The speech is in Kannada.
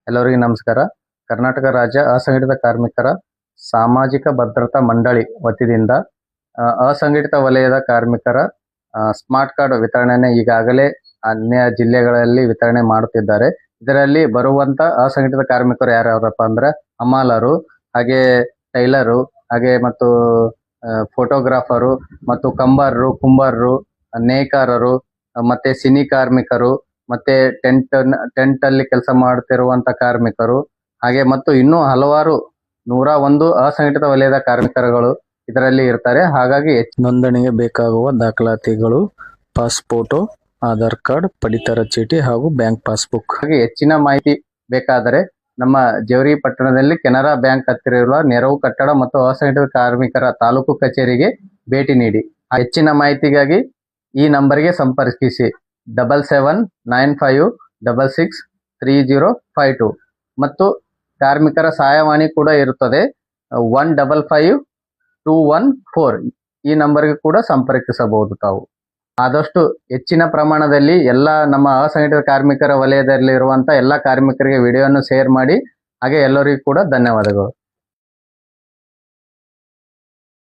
ಎಲ್ಲರಿಗೂ ನಮಸ್ಕಾರ. ಕರ್ನಾಟಕ ರಾಜ್ಯ ಅಸಂಘಟಿತ ಕಾರ್ಮಿಕರ ಸಾಮಾಜಿಕ ಭದ್ರತಾ ಮಂಡಳಿ ವತಿಯಿಂದ ಅಸಂಘಟಿತ ವಲಯದ ಕಾರ್ಮಿಕರ ಸ್ಮಾರ್ಟ್ ಕಾರ್ಡ್ ವಿತರಣೆಯನ್ನು ಈಗಾಗಲೇ ಅನ್ಯ ಜಿಲ್ಲೆಗಳಲ್ಲಿ ವಿತರಣೆ ಮಾಡುತ್ತಿದ್ದಾರೆ. ಇದರಲ್ಲಿ ಬರುವಂತ ಅಸಂಘಟಿತ ಕಾರ್ಮಿಕರು ಯಾರ್ಯಾರಪ್ಪ ಅಂದ್ರೆ ಹಮಾಲರು, ಹಾಗೆ ಟೈಲರು, ಹಾಗೆ ಮತ್ತು ಫೋಟೋಗ್ರಾಫರು ಮತ್ತು ಕುಂಬಾರರು, ನೇಕಾರರು, ಮತ್ತೆ ಸಿನಿ ಕಾರ್ಮಿಕರು, ಮತ್ತೆ ಟೆಂಟ್ ಅಲ್ಲಿ ಕೆಲಸ ಮಾಡುತ್ತಿರುವಂತ ಕಾರ್ಮಿಕರು, ಹಾಗೆ ಮತ್ತು ಇನ್ನೂ ಹಲವಾರು 101 ಅಸಂಘಟಿತ ವಲಯದ ಕಾರ್ಮಿಕರುಗಳು ಇದರಲ್ಲಿ ಇರ್ತಾರೆ. ಹಾಗಾಗಿ ನೋಂದಣಿಗೆ ಬೇಕಾಗುವ ದಾಖಲಾತಿಗಳು ಪಾಸ್ಪೋರ್ಟು, ಆಧಾರ್ ಕಾರ್ಡ್, ಪಡಿತರ ಚೀಟಿ ಹಾಗೂ ಬ್ಯಾಂಕ್ ಪಾಸ್ಬುಕ್. ಹಾಗೆ ಹೆಚ್ಚಿನ ಮಾಹಿತಿ ಬೇಕಾದರೆ ನಮ್ಮ ಜೇವರ್ಗಿ ಪಟ್ಟಣದಲ್ಲಿ ಕೆನರಾ ಬ್ಯಾಂಕ್ ಹತ್ತಿರ ಇರುವ ನೆರವು ಕಟ್ಟಡ ಮತ್ತು ಅಸಂಘಟಿತ ಕಾರ್ಮಿಕರ ತಾಲೂಕು ಕಚೇರಿಗೆ ಭೇಟಿ ನೀಡಿ. ಹೆಚ್ಚಿನ ಮಾಹಿತಿಗಾಗಿ ಈ ನಂಬರ್ಗೆ ಸಂಪರ್ಕಿಸಿ 7795663052 ಮತ್ತು ಕಾರ್ಮಿಕರ ಸಹಾಯವಾಣಿ ಕೂಡ ಇರುತ್ತದೆ 155214. ಈ ನಂಬರ್ಗೆ ಕೂಡ ಸಂಪರ್ಕಿಸಬಹುದು. ತಾವು ಆದಷ್ಟು ಹೆಚ್ಚಿನ ಪ್ರಮಾಣದಲ್ಲಿ ಎಲ್ಲ ನಮ್ಮ ಅಸಂಘಟಿತ ಕಾರ್ಮಿಕರ ವಲಯದಲ್ಲಿ ಇರುವಂತ ಎಲ್ಲ ಕಾರ್ಮಿಕರಿಗೆ ವಿಡಿಯೋವನ್ನು ಶೇರ್ ಮಾಡಿ. ಹಾಗೆ ಎಲ್ಲರಿಗೂ ಕೂಡ ಧನ್ಯವಾದಗಳು.